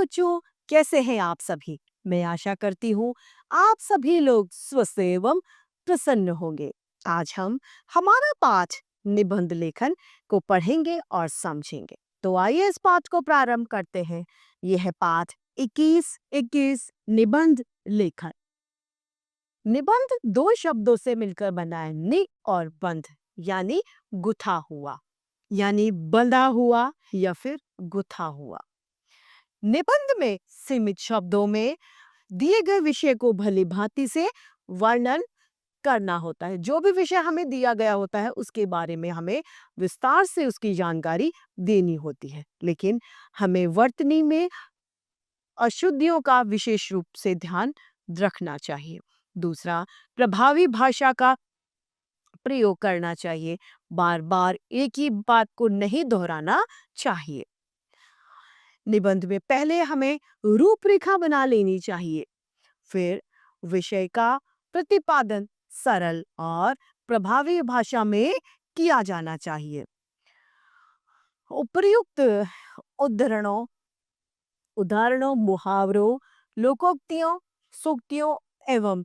बच्चों, कैसे हैं आप सभी? मैं आशा करती हूँ आप सभी लोग स्वस्थ एवं प्रसन्न होंगे। आज हम हमारा पाठ निबंध लेखन को पढ़ेंगे और समझेंगे। तो आइए इस पाठ को प्रारंभ करते हैं। यह है पाठ 21 निबंध लेखन। निबंध दो शब्दों से मिलकर बना है, नि और बंध, यानी गुथा हुआ, यानी बंधा हुआ या फिर गुथा हुआ। निबंध में सीमित शब्दों में दिए गए विषय को भली भांति से वर्णन करना होता है। जो भी विषय हमें दिया गया होता है उसके बारे में हमें विस्तार से उसकी जानकारी देनी होती है, लेकिन हमें वर्तनी में अशुद्धियों का विशेष रूप से ध्यान रखना चाहिए। दूसरा, प्रभावी भाषा का प्रयोग करना चाहिए। बार बार एक ही बात को नहीं दोहराना चाहिए। निबंध में पहले हमें रूपरेखा बना लेनी चाहिए, फिर विषय का प्रतिपादन सरल और प्रभावी भाषा में किया जाना चाहिए। उपयुक्त उदाहरणों उदाहरणों मुहावरों, लोकोक्तियों, सूक्तियों एवं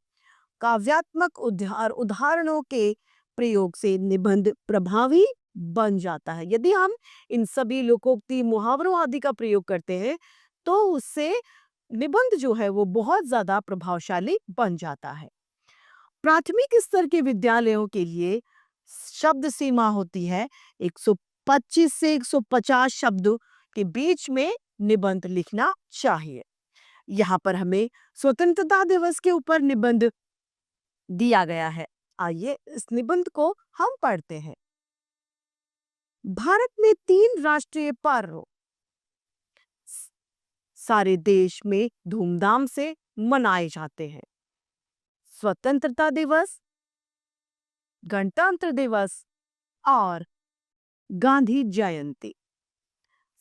काव्यात्मक उदाहरणों के प्रयोग से निबंध प्रभावी बन जाता है। यदि हम इन सभी लोकोक्ति मुहावरों आदि का प्रयोग करते हैं तो उससे निबंध जो है वो बहुत ज्यादा प्रभावशाली बन जाता है। प्राथमिक स्तर के विद्यालयों के लिए शब्द सीमा होती है 125 से 150 शब्दों के बीच में निबंध लिखना चाहिए। यहाँ पर हमें स्वतंत्रता दिवस के ऊपर निबंध दिया गया है। आइए इस निबंध को हम पढ़ते हैं। भारत में 3 राष्ट्रीय पर्व सारे देश में धूमधाम से मनाए जाते हैं। स्वतंत्रता दिवस, गणतंत्र दिवस और गांधी जयंती।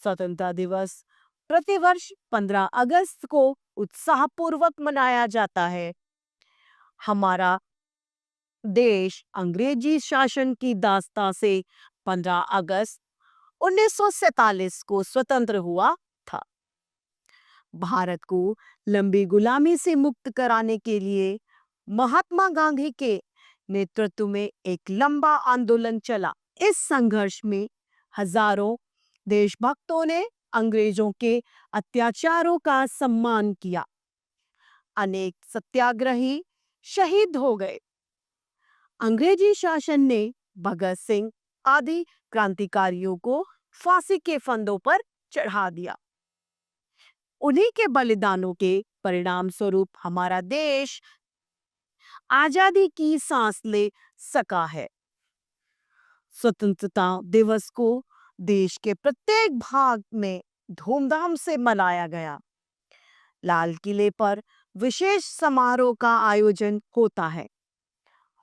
स्वतंत्रता दिवस प्रतिवर्ष 15 अगस्त को उत्साहपूर्वक मनाया जाता है। हमारा देश अंग्रेजी शासन की दास्ता से 15 अगस्त 1947 को स्वतंत्र हुआ था। भारत को लंबी गुलामी से मुक्त कराने के लिए महात्मा गांधी के नेतृत्व में एक लंबा आंदोलन चला। इस संघर्ष में हजारों देशभक्तों ने अंग्रेजों के अत्याचारों का सम्मान किया। अनेक सत्याग्रही शहीद हो गए। अंग्रेजी शासन ने भगत सिंह आदि क्रांतिकारियों को फांसी के फंदों पर चढ़ा दिया। उन्हीं के बलिदानों के परिणाम स्वरूप हमारा देश आजादी की सांस ले सका है। स्वतंत्रता दिवस को देश के प्रत्येक भाग में धूमधाम से मनाया गया। लाल किले पर विशेष समारोह का आयोजन होता है।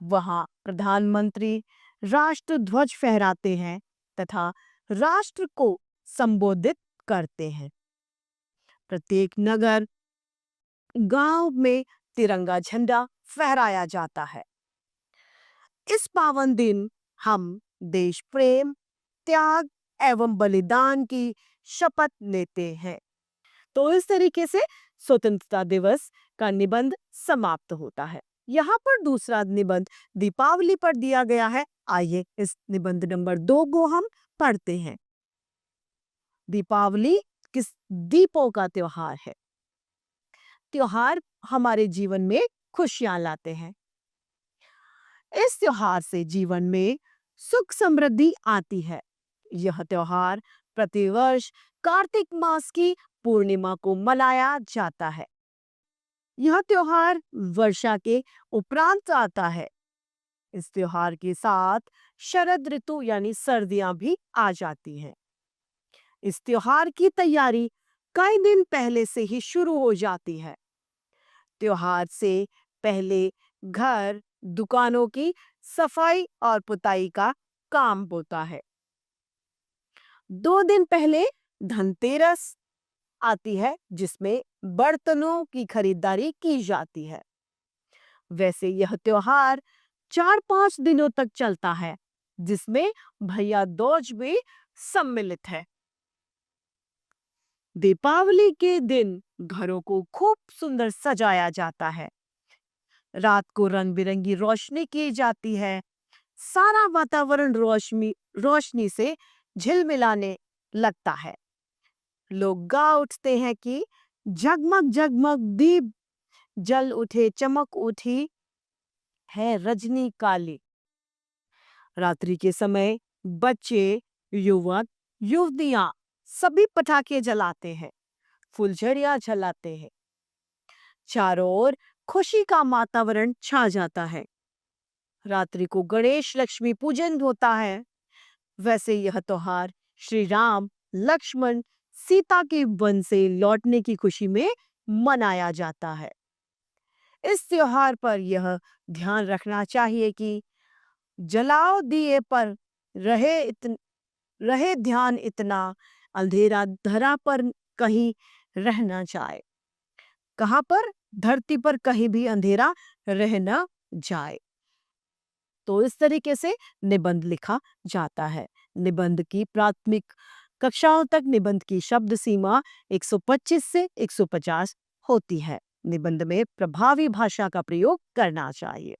वहां प्रधानमंत्री राष्ट्र ध्वज फहराते हैं तथा राष्ट्र को संबोधित करते हैं। प्रत्येक नगर गांव में तिरंगा झंडा फहराया जाता है। इस पावन दिन हम देश प्रेम, त्याग एवं बलिदान की शपथ लेते हैं। तो इस तरीके से स्वतंत्रता दिवस का निबंध समाप्त होता है। यहाँ पर दूसरा निबंध दीपावली पर दिया गया है। आइए इस निबंध नंबर 2 को हम पढ़ते हैं। दीपावली किस दीपों का त्योहार है। त्योहार हमारे जीवन में खुशियां लाते हैं। इस त्योहार से जीवन में सुख समृद्धि आती है। यह त्योहार प्रतिवर्ष कार्तिक मास की पूर्णिमा को मनाया जाता है। यह त्योहार वर्षा के उपरांत आता है। इस त्योहार के साथ शरद ऋतु यानी सर्दियां भी आ जाती हैं। इस त्योहार की तैयारी कई दिन पहले से ही शुरू हो जाती है। त्योहार से पहले घर, दुकानों की सफाई और पुताई का काम होता है। 2 दिन पहले धनतेरस आती है जिसमें बर्तनों की खरीदारी की जाती है। वैसे यह त्योहार 4-5 दिनों तक चलता है जिसमें भैया दूज भी सम्मिलित है। दीपावली के दिन घरों को खूब सुंदर सजाया जाता है। रात को रंग बिरंगी रोशनी की जाती है। सारा वातावरण रोशनी रोशनी से झिलमिलाने लगता है। लोग गा उठते हैं कि जगमग जगमग दीप जल उठे, चमक उठी है रजनी काली। रात्रि के समय बच्चे, युवक, युवतियां सभी पटाखे जलाते हैं, फुलझड़ियां जलाते हैं। चारों ओर खुशी का वातावरण छा जाता है। रात्रि को गणेश लक्ष्मी पूजन होता है। वैसे यह त्योहार श्री राम, लक्ष्मण, सीता के वन से लौटने की खुशी में मनाया जाता है। इस त्योहार पर यह ध्यान रखना चाहिए कि जलाओ दिए पर रहे ध्यान इतना, अंधेरा धरा पर कहीं रह ना जाए। कहाँ पर? धरती पर कहीं भी अंधेरा रह न जाए। तो इस तरीके से निबंध लिखा जाता है। निबंध की प्राथमिक कक्षाओं तक निबंध की शब्द सीमा 125 से 150 होती है। निबंध में प्रभावी भाषा का प्रयोग करना चाहिए।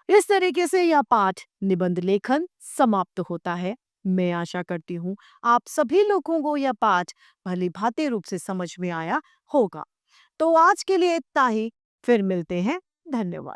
इस तरीके से यह पाठ निबंध लेखन समाप्त होता है। मैं आशा करती हूँ आप सभी लोगों को यह पाठ भली भांति रूप से समझ में आया होगा। तो आज के लिए इतना ही। फिर मिलते हैं। धन्यवाद।